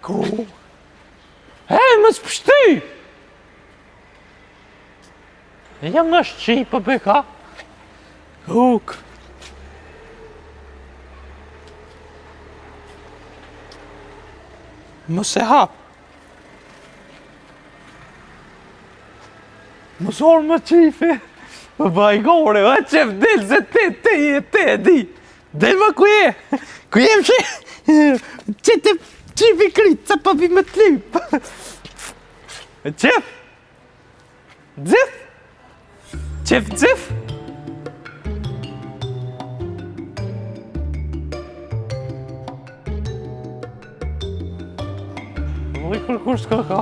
Ku? Më s'pështy! Jam në shqipë, beka. Huk. Më se hap. Më sorë më qifi. Më bajgore, qef del se te e di. Del më ku je. Ku jem që? Që te qifi kritë, sa pa vi me t'lip. Qef? Dzif? Qef dzif? Oj, kur s'ka ka.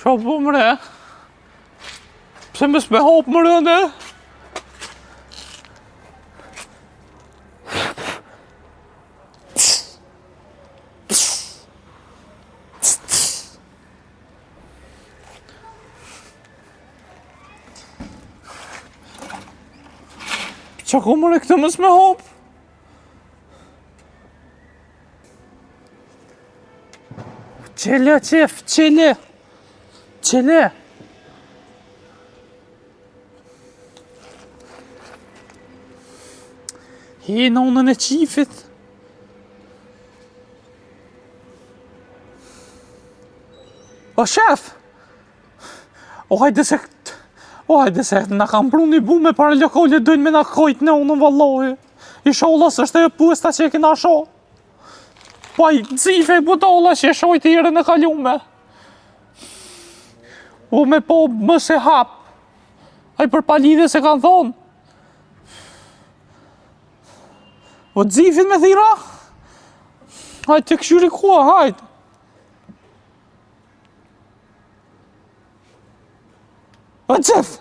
Qa po mre? Pse më s'me hop më rënde? Qa ko mëre këtë më s'me hop? Qele, qef, qele. Qele. Hi në unën e qifit. O, shef! O, hajde se na kam pru një bu me pare lokalle dojnë me na kajt në unën vallohi. I sholas është e puesta që e kena sho. Pa i cife i budala që e shoj të jere në kalume. U me po më se hap. Aj për palidhe se kanë thonë. O dzifin me thira. Hajtë të këshyri kua, hajtë. O dzif.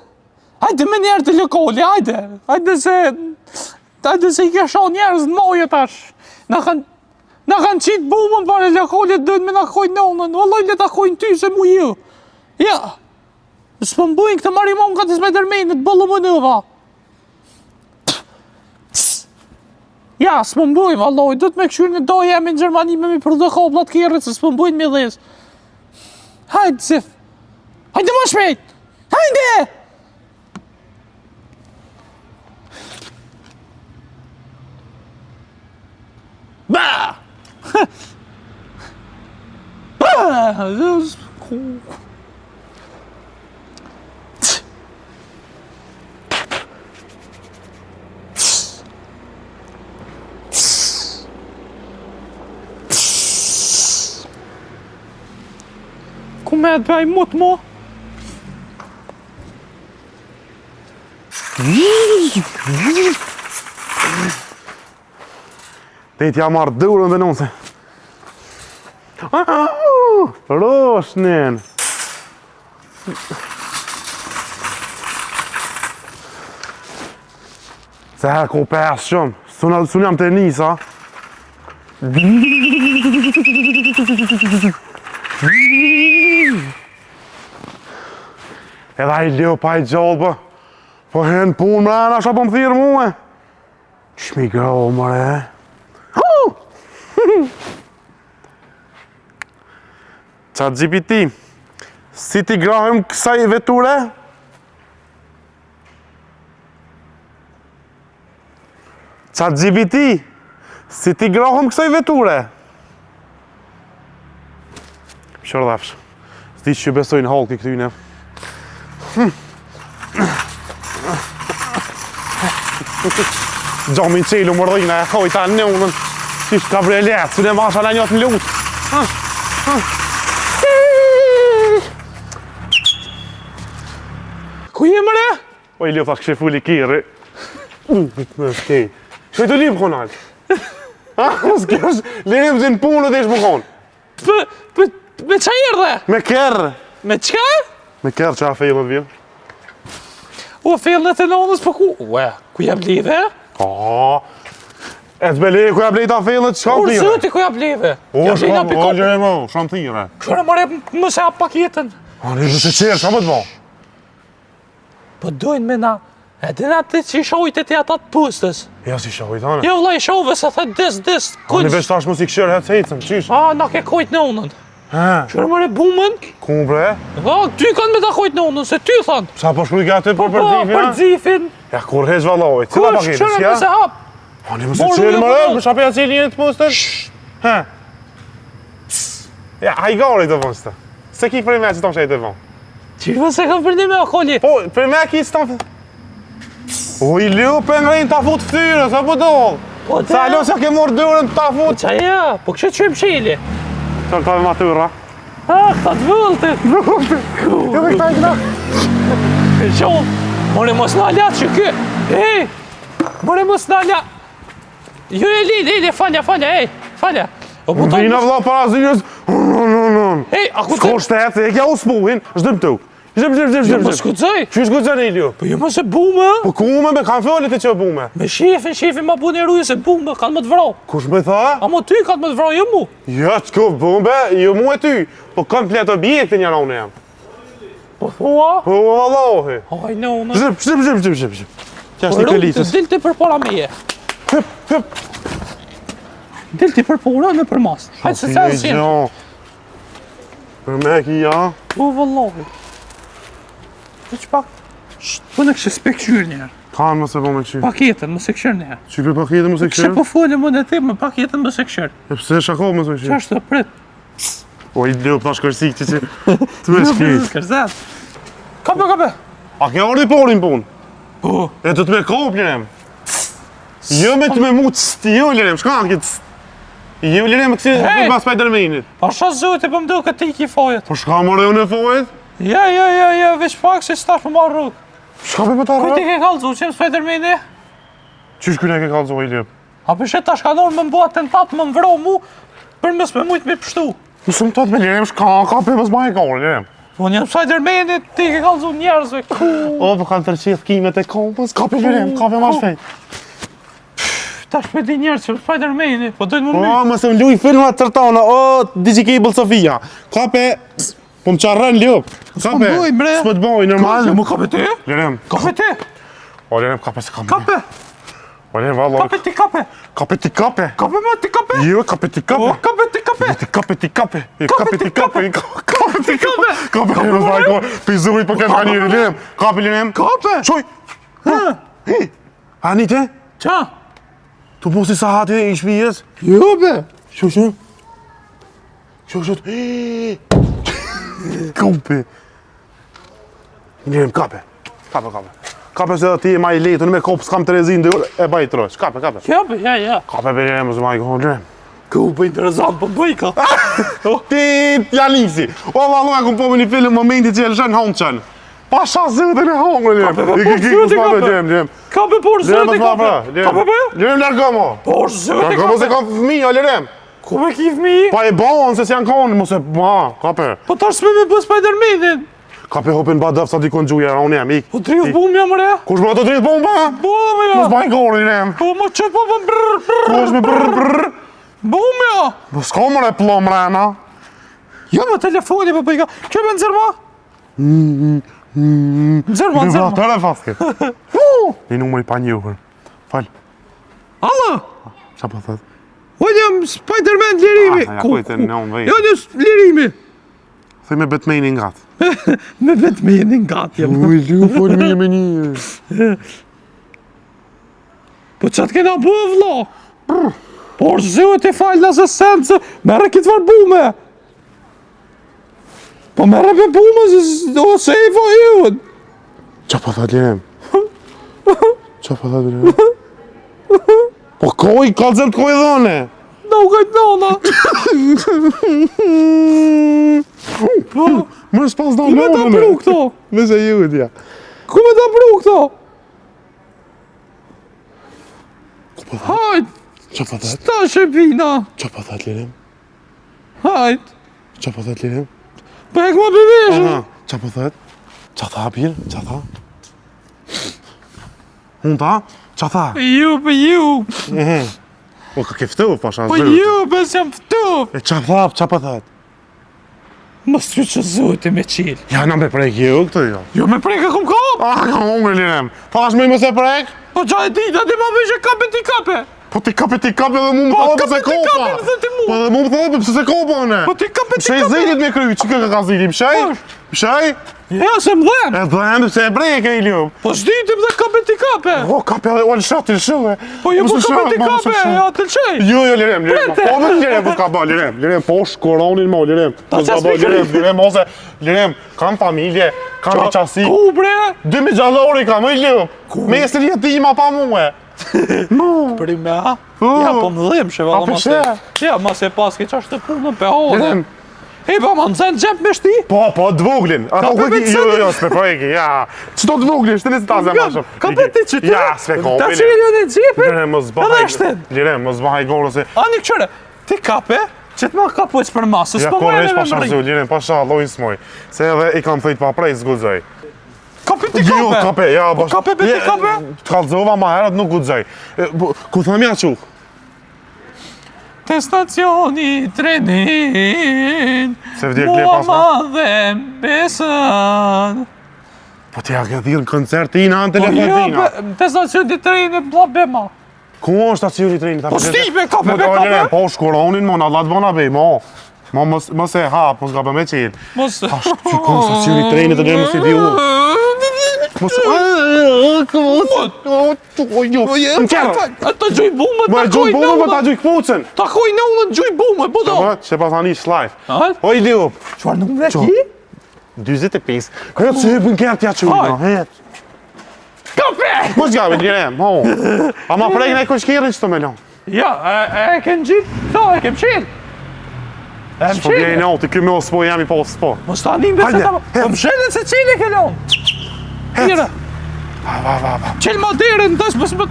Hajde me njerë të lokali, hajde. Hajde se i kesha njerës në moje tash. Na kanë qitë bumën pare lokalit dojnë me na kojnë në unën. Vallaj le ta kojnë ty se mu ju. Ja. S'po mbujnë këtë marimon ka të s'me dërmenit, bëllë më nëva. Ja, s'po mbujnë, valloj, du të me këshyrë në dojë jemi në Gjermani me mi përdo koplat kjerët, se s'po mbujnë me dhes. Hajde, zif. Hajde më shpejt. Hajde! Ba! Ba! Ku me të bëj mut mo? Te t'ja marrë durën dhe nëse. Roshnin. Se her ko pes shumë. Sun jam të nisa. Edhe i leo pa i gjallë bë. Po hen punë mrena, qa po më thirë muë. Shmi gro, mëre. Qa GPT, si ti grahëm kësaj veture? Qa GPT, si ti grahëm kësaj veture? Shërdafsh, s'di që besojnë halki këtyne. Gjomi qelu mërdhina e kojta në unën. Qish kabriolet, së në masha në njët në lutë. Ku je mëre? O i ljo thash kështë fulli kiri. Më shkej. Shkej të lipë konal. Lirim zinë punë dhe ishë më konë. Me qa jërë dhe? Me kërë. Me qka? Me kërë që a fejlën vjen. O, fejlën e nonës për ku? Ue, ku jam lidhe? E të bele, ku jam lejta fejlën që kam tire? Ursëti ku jam lidhe? O, shkam tire. Kërë mëre më se hap paketën. Një se qërë, qa më të bo? Po dojnë me na E dina ti që i shojt e ti ata të pustës. Ja si shojt, anë. Jo vla i shove se thë dis, Anë veç tash mos i këshër hetë sejtëm, qysh? Na ke kojt në unën. Ha, Qërë mëre bumën? ku bre? Ty kanë me ta kojt në unën, se ty thanë. Sa po shkruj ka aty për Për dzifin, dzifin. Ja kur heq valoj, cila Kush, paketës, qërë ja? me se hap. Anë mëse Morë qërë unë më e rëmë, po. për shape ja cilin e të pustër? Ha. Ja, hajgari të vënstë. Se ki për i me që të shajtë e vënë. Qërë se kam përni me akoli. Po, për me ki së të... O, i lupe ngrin të fut ftyrë, sa po dollë? Po Sa alo se ke morë dyrën të fut? Qa ja, po kështë qëmë qili. Qa këta dhe matyra? Këta të vëllëtit. Jo me këta i këta. Qonë, more mos në alat që kë. Ej, more mos në alat. Jo e li, falja, falja. O po Vina vla para zyrës. Ej, a ku Shko shtetë, e kja u spuhin, shdëm tuk. Jo, më skudzoj. Qysh gudzën e ilju? Po jo më se bume. Po ku me kanë fëllit e që bume? Me shefin ma bu një rujë se bume, kanë më të vrau. Kush me tha? A mo ty kanë më të vrau, jo mu. Ja, qko bume, jo mu e ty. Po komplet objekte një raunë jam. Po thua? Po vallohi. Aj, no. Zhëp. Qa është një këllisës. Dilti për para meje. Hëp. Dilti për para në për mas. Hajtë se sa si. Për me ki ja. Po vëllohi. Po që pak. Po në kështë s'pe këshyrë njerë. Kanë më se po me këshirë. Paketën, më se këshyrë njerë. Që për paketë më se Kështë këshirë? po folë më në te, më paketën më se këshyrë. E pëse shako më se Qa këshirë? është të prit? O i lëp tash kërsik që të me shkrit. Kërzat. Kape. A ke ordi porin pun? Po. E të me kop lirem. Jo me të me mu cësti, jo lirem, shka në këtë cësti. Jo lirem kësi Hey! për pas Spider-Manit. Pasha zote për mdo këtë i ki fajet. Po shka më rëjë në fojit? Ja, veç pak se s'tash për marrë rrugë. Shka për ta Kujt i rrë? ke kalëzu, qëmë Spider-Mani? Qysh kërë e ke kalzoj lirem? A përshet tash ka dorë më mbo atentat më vro mu, për mës me mujtë me pështu. Nësë më të me lirem, shka ka për mës ma e ka orë lirem. Po një Spider-Mani ti ke kalëzu njerëzve, ku. O, për kanë tërqith kimet e kompës, ka për lirem, ka për ma shpejt. Tash me di njerëz që Spider-Mani, po dojnë më O, mërë. më se më luj filmat tërtana, o, Digicable Sofia. Ka për... Po më qarën ljup. Ka S'po për... boj, bre. S'po të boj, normal. Mu kape ti? Lirem. Kape ti? O, lirem, kape se kam. Kape? O, lirem, valloj. Kape ti kape? Kape ti kape. Kape me ti kape? Jo, kape ti kape. O, kape ti kape? Ti kape ti kape. Kape ti kape. Kape ti kape. Kape ti kape. Kape pizurit për këtë kaniri. Lirem. Kape, lirem. Kape? Qoj. Anite, Qa? tu posi sa hati i shpijes. Jo be. Qo. Kape. Lirem, kape. Kape se ti e ma i letë, në me kopë s'kam të rezin dhe e baj të rojsh. Kape. Ja be, ja. Kape për lirem, zë ma i kohë, lirem. Kape interesant për bëjka. Ti janisi. O vallë ku po me një film momenti që elshën honçën. Pasha zëtën e hongër lirem. Kape, I ki zëti kusma kape. me lirem. Kape por zëti kape. Kape be? Lirem largomo. Por zëti Largomo se kape. ka fëmija lirem. Ku me ki fmi? Pa e bon se s'janë konë, mos e kape. Po tash s'me me bë Spider-Manin. Kape hopin ba dëf sa di konë gjuja, unë jam ik. Po triv bum jam re. Kush më ato të rritë bomba? Bum Mos ja. baj gori lirem. Po më që po brr. Kush me brr. Bum ja. Po s'ka më re plom rena. Jo me telefoni po bëjka. Që me nëzërma? Nëzërma. Tëre faske. Një numër i pa njuhër. Fal. Alla. Qa po thët? Unë jam Spider-Man lirimi. Ja kujte në unë vej. Jo një lirimi. Thej me Batman i ngatë. Me vetë me jeni nga jem. Uj, lu, po një me një. Po që të kena bë vlo? Por zëhet e falë nëse sensë, mere këtë farë bume. Po mere për bume, ose e fa jën. Qa po thët lirem? Qa po thët lirem? Po koj, kalëzëm të koj dhone. Da u gajtë nona. Po, Më s'pas da ku me ta pru këto? Me se jutja. Ku me ta pru këto? Hajt, Qa po thët? sta shëpina. Qa po thët lirem? Hajt, Qa po thët lirem? po e këma përveshën. Qa po thët? Qa tha pir? Qa tha? Unë ta? Qa tha? Ju, për ju. O, ka ke fëtëv, pasha Po zërë. ju, për jam fëtuf. E qa tha, qa po thët? Më së që zëti me qilë. Ja, na me prejk ju këtë jo. Jo me prejka kom kap. Ka hungër, Lirem. Thash me mëse prek? Po qa e dita, ti ma vëshe kape ti kape. Po ti kape dhe mu më Po, thove pëse kape ti kopa. kape, dhe ti mu. Po dhe mu më thove pëse kopa, ne. Po ti kape ti Pshej kape. zëjtit me kry, që ka zëjtit, pshej? Pshej? Ja, se më dhem. E dhem pëse e breke i ljub. Po s'ditim dhe kape ti kape. O, kape edhe o lëshat të lëshove. Po jo, po kape ti kape, ja të lëshej. Jo, Lirem. Po me Lirem, po ka ba, Lirem, po shkoronin mo, Lirem. Ta Po ka qas ba, pikëri. Lirem, ose, Lirem, kam familje, kam i qasi. Ku bre? 2000 gjallori kam, e ljub. Me esër jetima pa muhe. Prime, ha? Ja, po më dhem, shë valla po mas e. pse? Ja, mas e pas ke qashtë të punën pe hode. Lirem. E, pa ma nëzën gjep me shti? Po, dvuglin. Ato Ka kujti, pe jo, s'pe preki, ja. Qëto dvuglin, shtë nësë tazë e ma shumë. Ka pe ti që ti? Ja, s'pe kombi. Ta që jo në gjepin? Lirem, mos Edhe bëhaj. ashten. Lirem, mos bëhaj gorë se... Ani këqëre, ti kape, që të ma kapojës për masë, Ja, s'po korresh mojnë pa me më shazu, rri. Lirem, pa shah, lojnë s'moj. Se edhe i kam thëjt pa prej, s'gudzoj. Kape ti Jo, kape? kape, ja, Po kape be ti kape? Të kalzova ma herët nuk gudzoj. Ku thëmë ja që? Te stacioni trenin, Se vdje mua kle pas ma? ma dhe besën. Po t'ja ke thirë në koncert ti në anë Po jo, telefonina. te stacioni trenin, bla bema. Ku është stacioni treni? Po s'ti be kape, be Lirem, kape. po shkuronin, mo, në Allah të bëna bej, mo. Mo, mos e hap, mos ka për me qilë. Mos... Që konë stacioni treni të Lirem, mos i di u. Mos... Më qërë. Ta gjuj bume, Më ta e koj gjuj në bume, më ta ullën. gjuj këpucën. Ta koj në ullën, gjuj bume, po do. Që pas ani shlajf. Ha? O i di up. Qfar nuk me ki? 25. Këtë që hëpën kërë tja që Haj. ujnë, het. Kape! Mos gjave, Lirem, ho. A ma prejnë e koshkirin që të melon. Ja, e kem gjitë, ta, e kem qenë. E më Po bjej qenë. në, ti kjo me o s'po, jam i po s'po. Mos ta anim Hajde, bese ta... het. Po më shëllën se qenë ke lonë. Tira, Va. qelë ma derën, tash mësë më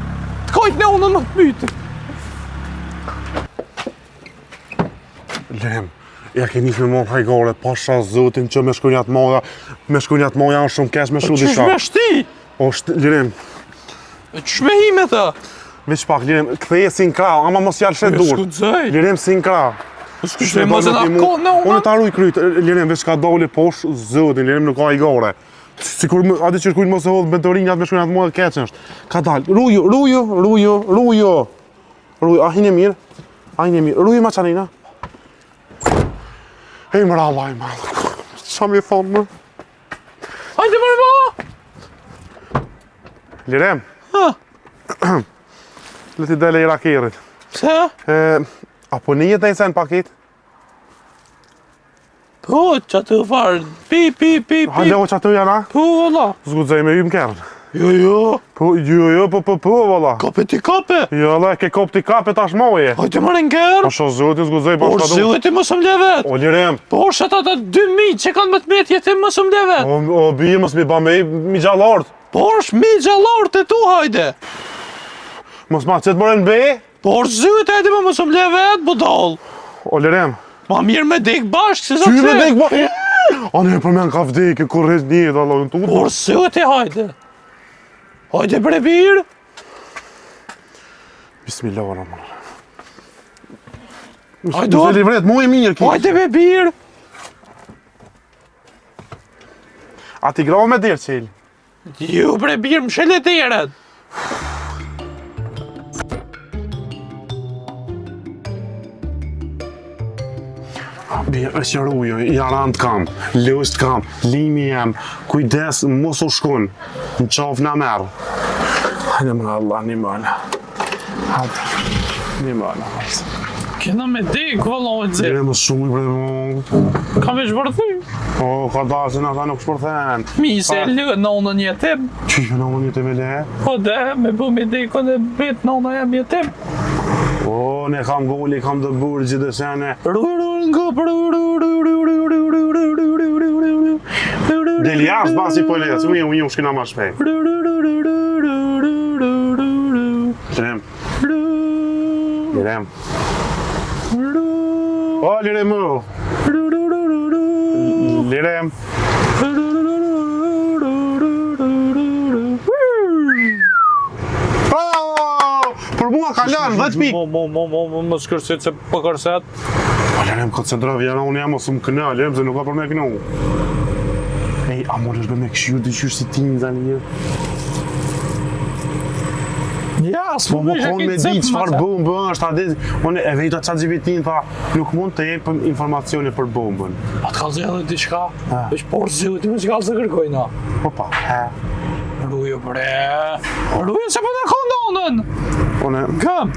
të kojtë në unë në të mytë. Lirem, ja ke njës me morë hajgore, pasha zotin që me shkunjat moja është shumë kesh me shu Qysh disha. me shti? Lirem, Qysh me hi me ta? veç pak, Lirem, këtheje si në krau, ama mos jallë shet dur. Shkudzaj. Lirem si në krau. Shkudzaj, mos e na kohë në Unë unë. ta ruj kryt, Lirem, veç ka doli posh zotin, Lirem nuk ka hajgore. Sikur ati që kujnë mos e hodhë bentorinjat me shkunjat moja keqen është. Ka dalë, ruju. A hinë e mirë, ruju ma qanina. Hej më ralla i madhë, qa mi thonë më? Hajde mërë ma! Lirem, Ha, le ti dele i rakirit. se? Apo një jetë e sen paket? Po, që të farë, pi. Hale o që atë janë, a? Po, valla. Zgudzej me ju më kërën. Jo. Po, valla. Kape ti kape. Jo, le, ke kop ti kape tash moje. Hajde mërë ngërë. Po, sho zotin zgudzej Por bashka du. zilë ti më së mle vetë. O, Lirem, Por shë ata 2000 që kanë më të metë jetim më së mle vetë. o bi, mos mi ba me mi gjallart. Por shmi gjallarë të tu hajde. Mos ma qëtë mërën be. Por zilë ti hajde më së mle vetë, budal. O, Lirem, Ma mirë me dek bashkë, se sa qy me të dek ba... A ne për men ka vdekë, kur rrës një, da lojnë tutë. Por zilë ti hajde. Hajde bre birë. Bismillah, Rahman. Hajde, Mos e livret, mu e mirë ki. Hajde be birë. A ti grava me dirë qelë? Ju bre birë, më shëllet e jeret. Bje, është rujo, jarant kam, lëst kam, limi jem, kujdes, mos u shkun, në qaf në merë. Hajde më Allah, një mëllë. Hajde, një mëllë. Kena me dek, valla o të Dire më shumë i bre mu. Ka me shbërthy. O, ka da që në ta nuk shpërthen. Mi se lë në unë jetim. Qyshë në unë një të me le? Po dhe, me bu me dekon e bet në unë jam jetim. O, ne kam gulli, kam të burë gjithë dhe sene. Del jashtë basi po le, që unë ju shkina ma shpej. Lirem, Lirem. O, Lirem mu. Lirem. Për mua ka lanë, 10 pikë. Më shkërsit se për kërset. Po Lirem, koncentrove, jena unë jam ose më këna, Lirem, se nuk ka për me kënu. Ej, A morë është me këshirë të qyrë si ti një tani. Ja, s'po Po më konë me di qëfar bombë është, a di, unë e vejta ChatGPT-n tha, nuk mund të jepëm informacione për bombën. A të kalëzë edhe diçka, veç porë ti me që kalëzë kërkojna. Po pa, Rujo bre, rujo se për në kondonën! Unë... Kam!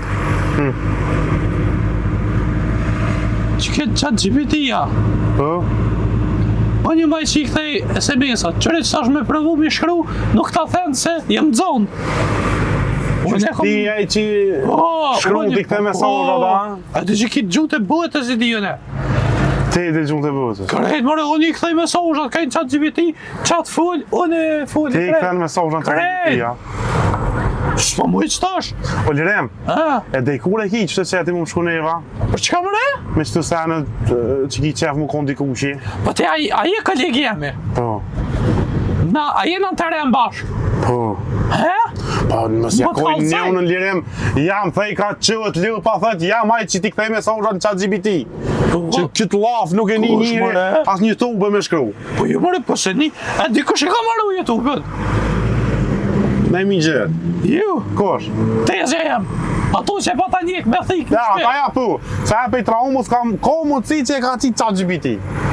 Që këtë ChatGPT-ja? Po? Unë një maj që i kthej SMS-at, qëre që tash me prëvu mi shkru, nuk ta thënë se jem zonë. Ti e që shkru t'i këte mesazha da? A ti që kitë gjutë e bëtës i dijone? Ti e gjumë të bëtës? Kërejt mërë, unë i këthej mesazhat, kajnë ChatGPT, qatë full, unë e full. Ti i këthen mesazha në ChatGPT-ja? S'po mu i qëtash? O Lirem, e dej kur e ki qëtë që e ti mu më shku neva? Për çka mëre? Me që të senë që ki qef mu kondi kushi? Po ti a je kolegi jemi? Po. Na, a je në teren bashk? Po. He? Po, nësë jakojnë ne unë në Lirem, jam thej ka qëtë liu pa thët, jam aj që ti këthej mesazha në ChatGPT. Që këtë laf nuk e një njëri, as një YouTube me shkru. Po ju mëre, po se një, e dikush e ka marru YouTube-ën. Ne mi gjithë. Ju? Kosh? Tezja jem. Ato që e pa ta njek me thik në Ja, shpe. ta ja pu. Se e pej traumus ka mundësi që e ka qitë ChatGPT.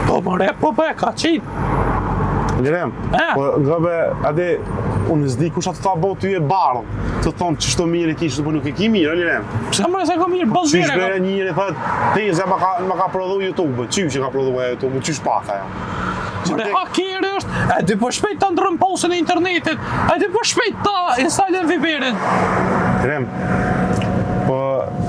Po mëre, po e ka qitë. Lirem, po ngëbe, ade, unë zdi kush atë ta bo ty e bardh. Të thonë që shto mirë i kishtë, po nuk e ki mirë, Lirem. Pse mëre se ka mirë, bëz Qysh mire. bere njëri thët, teze ma ka prodhu YouTube, qysh që ka prodhu e YouTube, qysh paka ja. Mëre, hakir është, e di po shpejt ta ndrëm posën e internetit, e di po shpejt ta instalën Viberin. Lirem, po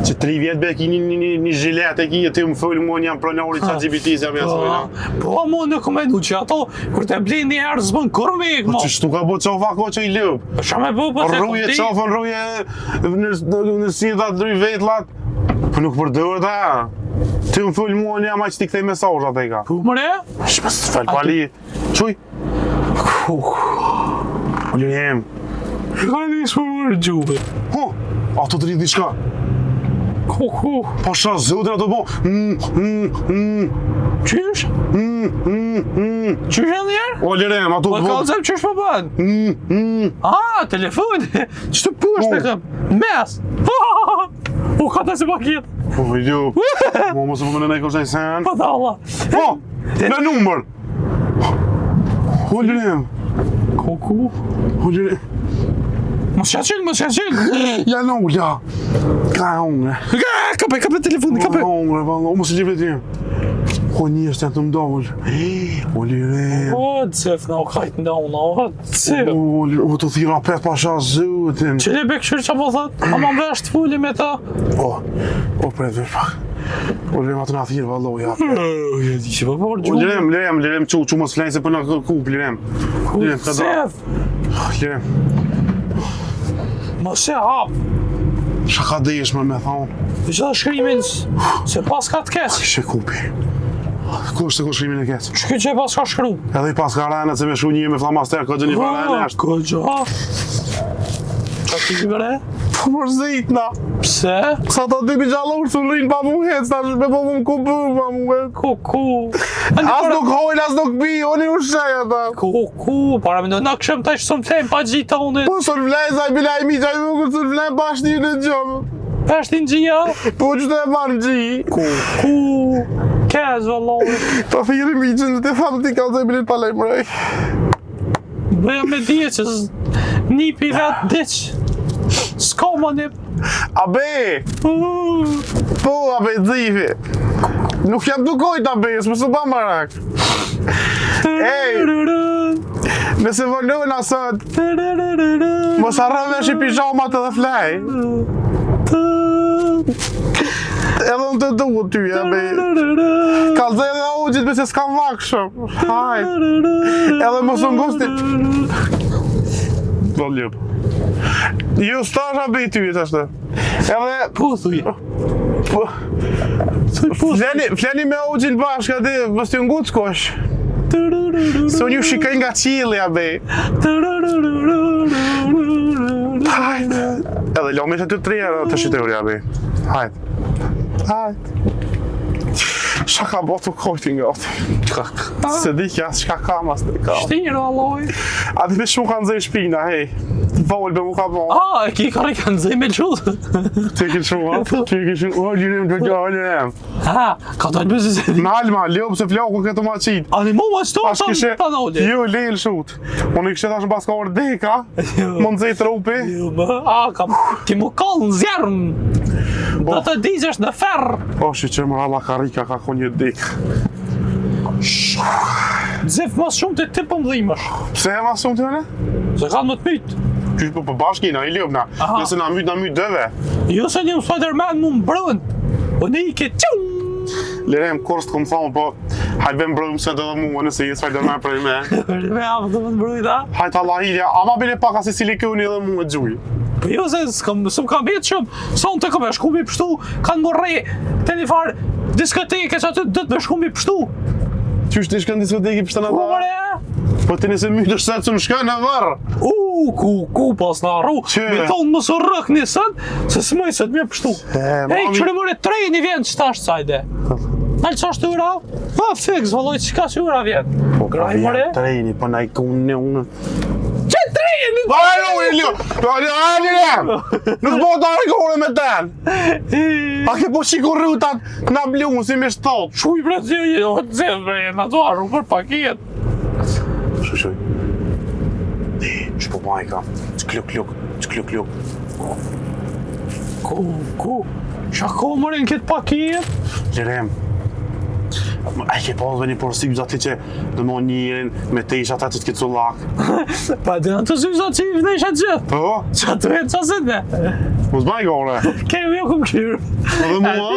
që 3 vjetë be ki një zhilet e ki e ti më thullë mua një jam pronori ChatGPT se jam jasojna. Po mu në komendu që ato, kur te blin një herë zbën kërmik, mo. Që shtu ka bo qofa ko që i lëp. Qa me bu, po se Rruje ti. qofën, rruje në sidhat, rruje vetlat. Po nuk përdojrë ta. Ti më thullë mua një jam a që ti këthej mesazhat e ka. Po mëre? Shpë së falë pali. Quj? O Lirem. Ka një shpë mërë gjuhë. Ho, ato të rritë diçka. Po shra zëtën ato po. Qysh? Qysh e njerë? O Lirem, ato Po po. kalëzëm qysh po bën? Telefoni. Qështu pusht e kam? Mes. U ka të si paket. Po video. Mo mos e po më në nejko shaj sen. Po da Allah. Po, me numër. O Lirem. Kuku. O Lirem. Mos qaqil. Ja në ullja. Ka hongre. Kape telefoni, kape. Hongre, valla. O mos e gjivë të tim. O njështë janë të mdollë. O Lirem. O, cef, na u kajt në unë, o, cef. O të thira pet pasha zëtin. Qële be këshur që po thët, a ma mvesh të fulli me ta? O pret vesh pak. O Lirem atë nga thirë, valla, o ja. Je di që po por O gjumë. Lirem, që mos flejnë se për në kup, Lirem. Lirem, ka da. Cef, Lirem, mos e hap. shaka deshme me thonë. Dhe që dhe shkrimin, se pas ka të keq. Kishe kupi. Kush të kush shrimin e keq? Shky që e pas ka shkru. Edhe i pas ka renet se me shru një me flamaster, ka gjë një farene është. Ko gjo. Qa ti bre? Po për zitna. Pse? Sa ta dy bijallur të rrinë pa mu hec, ta me po mu kupu, pa mu hec. Kuku. As nuk hojnë, as nuk bi, oni u shaj ata. Kuku, para me në këshëm të ishtë sëmë flejmë pa gjitha unë. Po sër vlej, sa i bila i mi, qaj nuk sër vlej bash një në gjomë. Peshtin gjia. Po që të e marë gji. Kuku. Kez, vëllohi. Ta thiri mi që në të thamë ti ka të e bilit pa lej mrej. Bëja me dje që nipi vetë diq. S'ka ma nip. A be, po a be dzifi. Nuk jam dukojt a be, s'më së ba marak. Ej, nëse vëllon asët, mos arrëve shi pijamat edhe flej. Edhe në të duhet ty, a be. Kalzë edhe ujit me se s'kam vakshëm. Hajt. Edhe mos në ngusti. Do ljëp. Ju stash a be ty, të ashtë. Edhe... Po, thuj. Po... Fleni me ujin bashkë, ati, mos t'ju ngut s'kosh. Se unë ju shikaj nga qili, a be. Hajt. Edhe lomi që ty 3 herë të shqitëri, a be. Hajt. Hajt. Qa ka botu kojti nga ati? Se di kja, qka kam as të kam. Shtirë, alloj. A di me shumë kanë zej shpina, hej. Volbe mu ka bo. E ki ka kanë zej me qudë. Ti ki shumë, ha? Ti ki shumë, o, lirim, të gja, lirim. Ka të një bëzë se di. Në alma, ljob se flokun këtë ma qitë. A një mu ma qëto, Tash kishe, ta në uli. jo, lejl shut. Unë i kishe tash në baska orë deka, më nëzej trupi. Ki mu kallë në zjarën. Do të digjesh në ferë. O, që më ralla karika ka ko një dek. Zef mas shumë të ti për mëdhimësh. Pse e ma shumë të mëne? Se kanë më të mytë. Qysh për bashkina, i ljubna. Nëse na mytë dëve. Jo se një Spider-Man mu më brën. O ne i ke qëmë. Lirem, kurs të këmë thonë, po hajt bem brojmë se të dhe mua nëse i Spider-Man prej me. Me avë të më të brujta. Hajt Allah idja, ama bile paka si silikoni edhe mua gjuj. Po jo se s'm kam betë shumë. Sa unë të kam e shku mi pështu, kanë morre të një farë diskoteke që aty dëtë me shku mi pështu. Qysh të shkën diskoteki pështën Ku ata? mëre? Po të nëse mytë është se të më shkën në vërë. Ku pas në arru. Që? Me thonë më së rëk një sënë, se s'mëj se të me pështu. Ej, qëre mëre treni vjen që ta është sajde. Nalë që është ura? Fix, vëlloj, qka që ura vjen? Po Graj mëre? treni, po na i kunë unë. Që treni? Vajro, Ilio! Alirem! Nuk po të argore me ten! A ke po shikur rrutat na blunë si me shtot? Shuj bre të zhe bre, në të arru për paket. Shuj. Shpo majka, qkluk. Ku? Shako mërin këtë paket? Lirem. A i ke pasve një porësik ati që dhe mo njërin me te isha ata që t'ke cullak. Pa dhe në të syza që i vne isha gjithë. Po? Që atë e qasit ne. Mos baj gore. Kemi jo këm kërë. Dhe mua?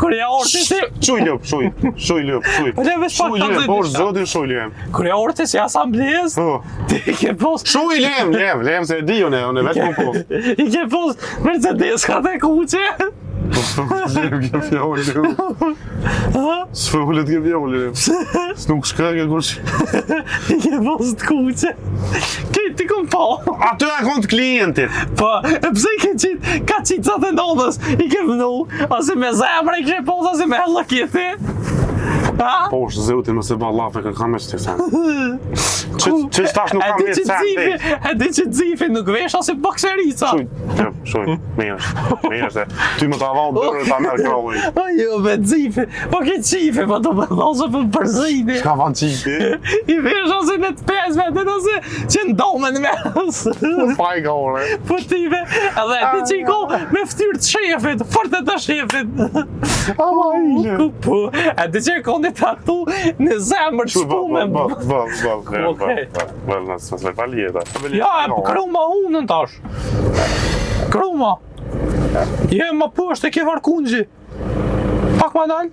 Kër ja orë të si... Shuj ljup. Po ne vesh pak të zëtë. Por zotin shuj ljem. Kër ja orë të si asamblez, Po. ti ke pos... Shuj ljem se e di une veç më pos. I ke pos Mercedes ka të kuqe. Ljem ke fjolli. Sfullet ke fjolli. S'nuk shka ke kush. I ke pos të kuqe. Ti kom po. Aty e kont klientit. Po, pse i ke qitë, ka qitë sa të ndodhës, i ke vënu, ose me zemre i ke pos, ose me hellëkiti. Po është zeutin mëse ba lafe ka kam e që të sen. Që tash nuk kam e sen dhe. E di që Zifi nuk vesh ose bokserica. Shuj, mirë se. Ty më të avon dërë ta merë krolli. O jo, me Zifi, po ke qifi, po të më ose për përzini. Ka van qipi? I vesh ose në të pesme, dhe ose që ndomen me ose. Faj ka ore. Po tive, edhe ti që i ko me ftyrë të shefit, forte të shefit. Ama ile. Po, e di që i ko në tatu në zemër të shpume. Bëll, nësë me pa ljeta. Ja, kru ma hunën tash. Kru ma. Je ma pështë e ke varkunxhi. Pak ma nalë.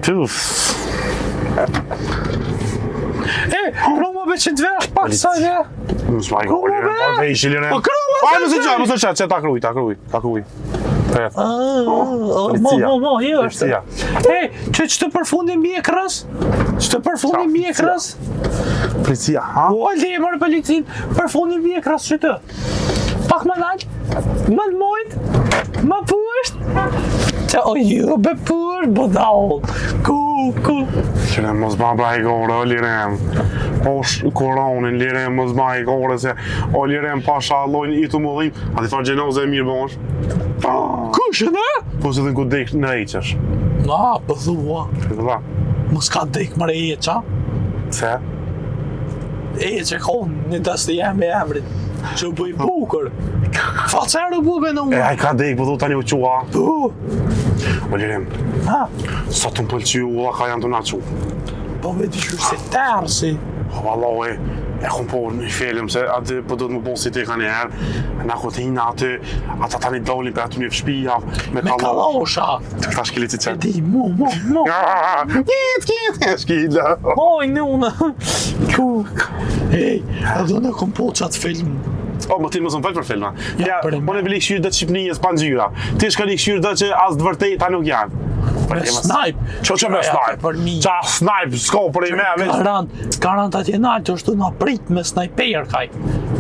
Tuf. Kru ma be që të vesh pak saj dhe. Nësë ma i gore. Dhe i shilire. Po kru ma Ajë mëse qaj, mëse qaj, që ta kruj. Mo, jo është. Që të përfundi mjekrës? Që të përfundi mjekrës? Policia, ha? O, lemër policin, përfundi mjekrës që të. Pak më nalë, më në mojtë, më pusht. Që o ju be pusht, bodal. Ku. Lirem, mos ba i gore, o lirem. Osh koronin, lirem, mos ba i gore se o lirem pasha allojnë i të mëllim. A ti farë gjenoze e mirë bëmosh? Kush e ne? Po se dhe në ku dek në eqesh. Na, pëthua. Këtëla. Mos ka dek mëre eqa. Se? Eqe konë një tës të jemi emrit. Që bëj bukur. Facerë bube në unë. Aj ka dek, po du tani u qua. Po. O lirem, sa të më pëlqy u ka janë të na qu. Po me di shurë se tërë si. O valoj, e kom po një film se aty po do të më bon si ti ka një herë. Na kotina aty, ata tani dolin për aty një fshpija. Me kalosha. Ta shkili që E qëtë. di, mo. Kit, shkila. Oj, në unë. Ej, edhe në kom po qatë film. O, më ti më zëmë fel për filma. Ja, për e unë e bili këshyrë dhe të Shqipnijës pa ngjyra. Ti shka li këshyrë dhe që as të vërtej ta nuk janë. Me snipe. Që me snipe? Për mi. Qa snipe, s'ka për i me, veç. Garant atje naltë është të na prit me sniper kaj.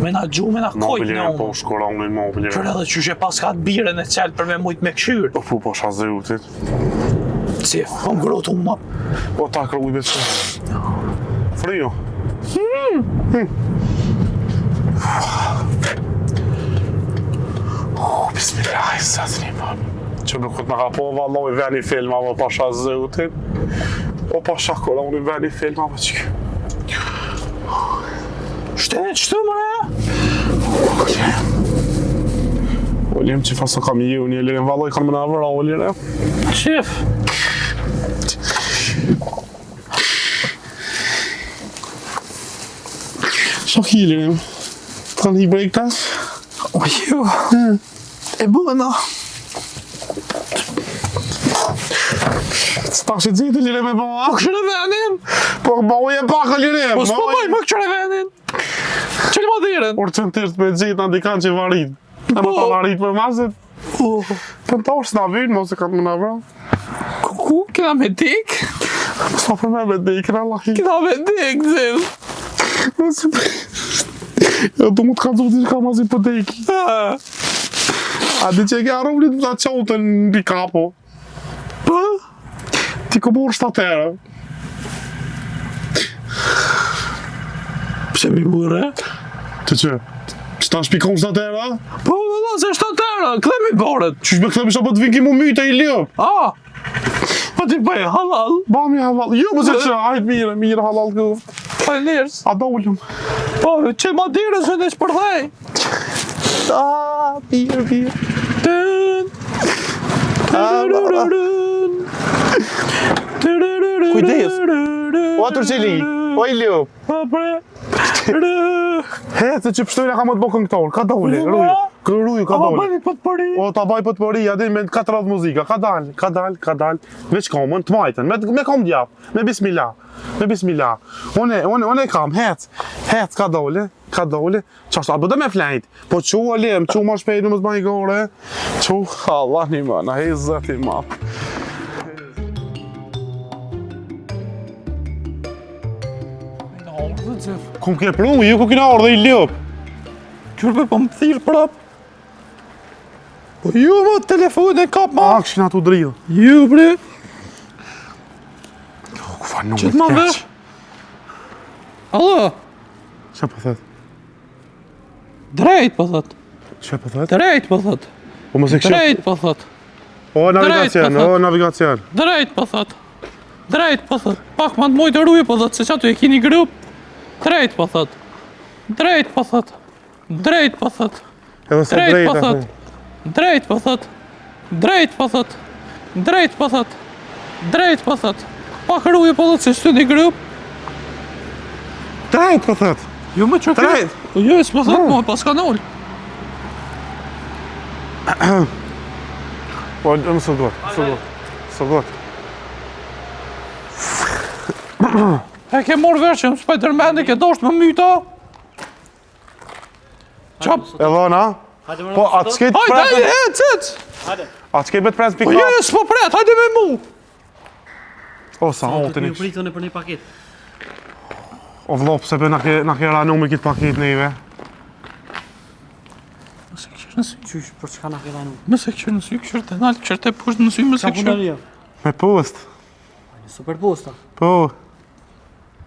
Me na gju, me na kojt në Po unë. shkoronin mobilin. Për edhe qyshe pas ka të biren e qelë për me mujt me këshyrë. Po shazërutit. Si, po ngrotu më. Po ta kërë ujbe që. Frio. Bismillah, sa të një mami. Që nuk të në ka po valloj veni filmave pa shazërutit. O pa shakoronin veni filmave që kjo. Shtenë qëtu mëre? Olim që fasë kam i një lirin valloj kanë më në avëra o lirin. Qef. Shak i lirin. Kanë i break tas? O jo. E bëna. S'ta që gjithë lirin me bëma? Po këshire venin? Po bëj e pak e lirin. Po s'po bëj më këshire venin? Qëllë më dhiren? Por që në tërst me gjithë në dikan që varit. Në më ta varit për mazet. Për të orë s'na vynë, mos e kanë më në vra. Ku? Kena me dik? S'na për me dekën, Allah i. Kena me dik, zil. Jo, du mu të kanë zhvë ka mazi për deki. A di që e ke arruvlit të qotën në kapo. Po? Ti ko borë shtatere. Pse mi burre? Të që? Që ta shpikon shtatere? Po, valla, se shtatera, këthe mi borët. Qysh me këtëm isha po të vinë ki mu myte i ljop. A, po ti bëj halal. Bami halal. Jo, më se që, hajt mire halal këft. Pa e lirës. A dollum. Po, që ma dire së në shpërthej. Mirë. Tën. Kujdes. O Turqeli, o i ljop. Po, bre. He, se që pështojnë ka më të bo këngëtor, ka dole, ruju. Ruju, ka A, dole. bëni për të përi. O, ta baj për të përi, adin me 4 radhë muzika, ka dal. Veç kamën, të majten, me kam djap, me bismillah. Une kam, hec, ka dole. Qashtu, a bëdë me flejt, po qu alim, qu ma shpejt në më të baj gore, qu, Allah një më, na hej zëti ma. Kum ke pru, ju ku kina orë dhe i ljop. Qërbe po më thirë prap. Po ju më telefon e kap ma. A, këshina tu dridhë. Ju bre. Kufa nuk Qëtë ma vesh. Allo. Që po thët? Drejt po thot. Që po thët? Drejt po thot. Po më se këshë? Drejt po thot. O, navigacion, Drejt po thot. Drejt po thot. Pak ma të mojtë rruje po thot, se qatu e kini grup. Drejt po thot. Drejt po thot. Drejt po thot. Edhe se Drejt po drejta. thot. Drejt po thot. Drejt po thot. Drejt po thot. Drejt po thot. Pak rruje po thot se shtu një grup. Drejt po thët. Jo më që Drejt. Jo, s'po thot mua, pas ka null. Po, më së got. E ke morë vesh që më Spider-Man ke dosht më myta. Qap. E dhona? Po, atë s'kejt Hajde, presën. hajde, cëc. Atë s'kejt bet presën Po pika. jo, s'po pret, hajde me mu. O, sa holtin Një ish. pritën e për një paket. O, vlop, se për na ke ranu me kitë paket neve. Mëse këshër në sy, Qysh, për çka na ke dhanu? mëse këshër në sy, këshër të nalë, këshër të pusht në sy, mëse Qa këshër. punaria? Me post. Një super posta. Po.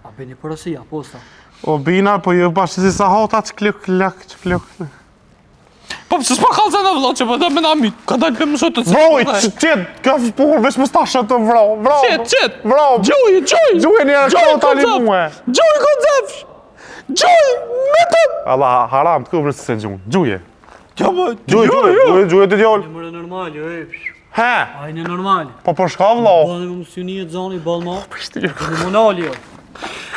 A beni porosia, posta. O, bina, po jo bashkë si sa hota që kluk. Po pëse s'po kalë në vlo që po da me na myt, ka dalë për mësot të Vroj, qëtë, ka puhur veç më stashë të vroj. Qet, Vroj. Gjuj, Gjuj njerë këto tali muhe. Gjuj, koncepsh. Gjuj, me të. Allah, haram të këvrës se gjujë. Gjuje. Jo, më, Gjuje të djollë. E mërë normal, jo e. He, Ajnë normal. po për shka vlo. Bani më mësyni e zoni, bal ma. Një monali, jo.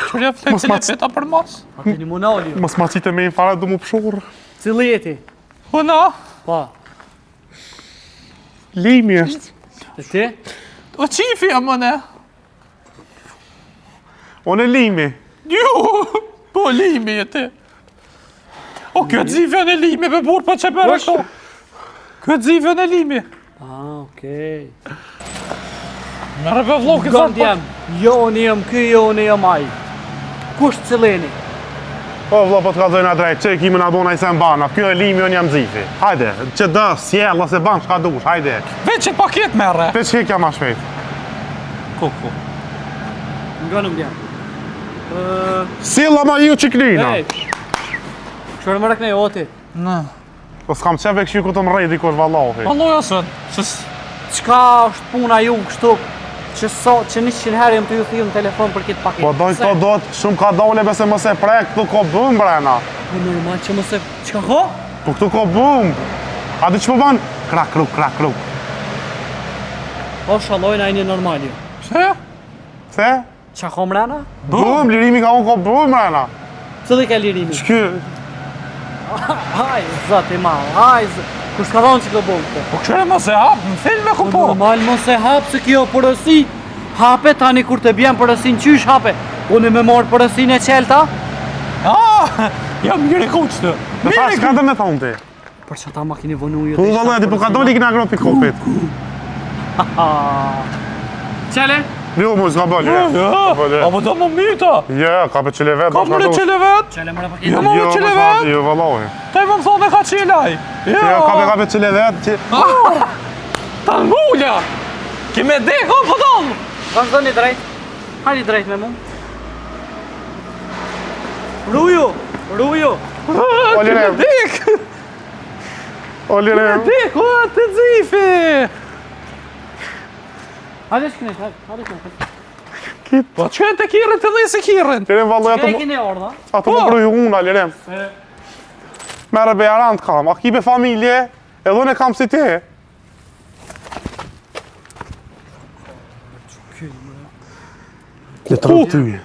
Qërja flek të lepeta për mas. A të një monali, jo. Mos ma qitë me i fare du mu pëshurë. Cili jeti? Hëna, Pa. Limi është. E ti? o qifi jam më ne. Unë e limi. Jo, po limi e ti. O, kjo dzivën e limi, be burë pa që përë këto. Kjo dzivën e limi. Ah, okej. Merre për vlog, Gënd jam, joni jam, ky joni jam ai. Kush cëlleni? Po vëlla po të kallzojna drejt, që kimi na bona i se mbana, kjo e limi unë jam zifi. Hajde, që dë, sjell ose ban çka dush, hajde. Veç që paket merre. Veç hekja ma shpejt. Ku. Gënëm jam. Silla ma ju qiklina. Ej. Çfarë më rakne oti? Në. Po s'kam qeve kështu ku të më rejdi kur vallahi. Valloja sën. Çka është puna ju kështu? Që 100 herë jam të ju thirr në telefon për këtë paketë. Po doj këto do të shumë ka dole bese mos e prek, këtu ko bum brena. Po normal që mos e çka ko? Po këtu ko bum. A di që po ban? Krak kruk. Po shallojnë ajni normal ju. Pse? Se? Qa ko mrena? Bum, lirimi ka unë ko bum brena. Cëli ka lirimi? Shky, Haj, zati ma, haj, kush ka thonë që ka bon këtë? Po këshire mos e hap, në film e ku po. Normal mos e hap se kjo përësi hape tani kur të bjen përësin qysh hape? Unë me morë përësin e qelta? Jam mirë e kuqtë. me ta shka të me thonë ti. Për që ta ma kini vënu ju Po valla, ti po ka doli kina gro pikopit. Qele? Jo, mu s'ka bëllë. A po do më mita. Ja, ka për qile vetë. Ka më në qile vetë? Qele mëra Jo, paketa? më në qile vetë? Jo, vallahi. Taj më më thonë e ka qilaj. Jo, ka për qile vetë. Ta në mulja. Kime deko, po tonë. Vazhdo një drejt. Hajdi drejt me mu. Ruju! Kime dek. Olire. Dek, o, të zifi. Hajde shkënesh, hajde shkënesh. Po qënë të kirën të dhe se kirën. Lirem vallahi Qëre kini orda? ato më kruju unë, lirem. Merë be jarant kam, a kibe familje, edhe unë e kam si ti. Letru ty.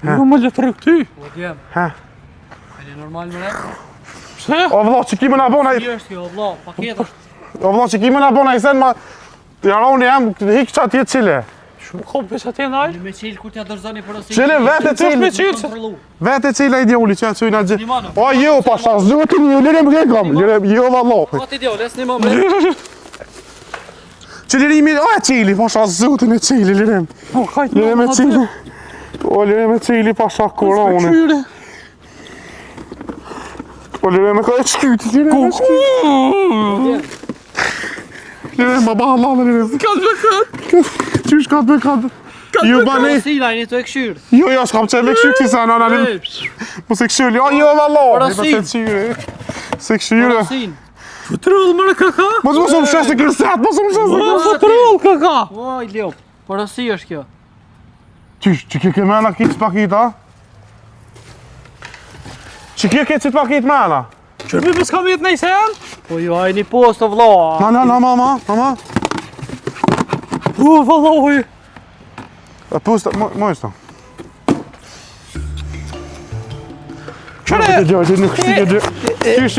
Jo më letru ty. Po djem. Ha. Hajde normal mëre. Pse? O vëlla, që kime na bona, Ki është kjo, vla, paketa. o vëlla, që kime na bona i sen ma, jaroni jam, hik qatë jetë qile. Shumë kom pesa të naj. Me qilë kur t'ja dërzoni përësin. Qile vete Qështë me qile, qilë? Kontrollu. vete qile i djoli që e cujna gjithë. Limano. O jo, pasha, zotin ju, lirem ke kam, lirem, jo valla. Ati dio, les një më me. Që lirimi, o e qili, pasha, zotin e qili, lirem. Po kajtë Lirem e qili. O lirem e qili, pasha, koroni. Qyre. O lirem e ka e qkyti, lirem e qkyti. Lirem, baba, Allah, lirem. Katë me katë. Qysh ka të me katë? Ju bani, Përësin, ajni të e këshyrë. jo, s'kam qeve këshyr ti sa, nana, mos e këshyr, jo, valla. Parasin. Se këshyre. Përësin. Fëtrull mërë kaka. Mos më shesë kërset, mos më shesë. Fëtrull kaka. Oj, Leo. Përësi është kjo. Qysh, që ke mena kitë pakit, a? Që ke që pakit mena? Qërbi për s'kam jetë nejse janë? Po ju ajni posto vla. Na, mama. Vallohi. Pusta, mojsto. Qëre. Gjë, nuk shikë gjë. Qysh,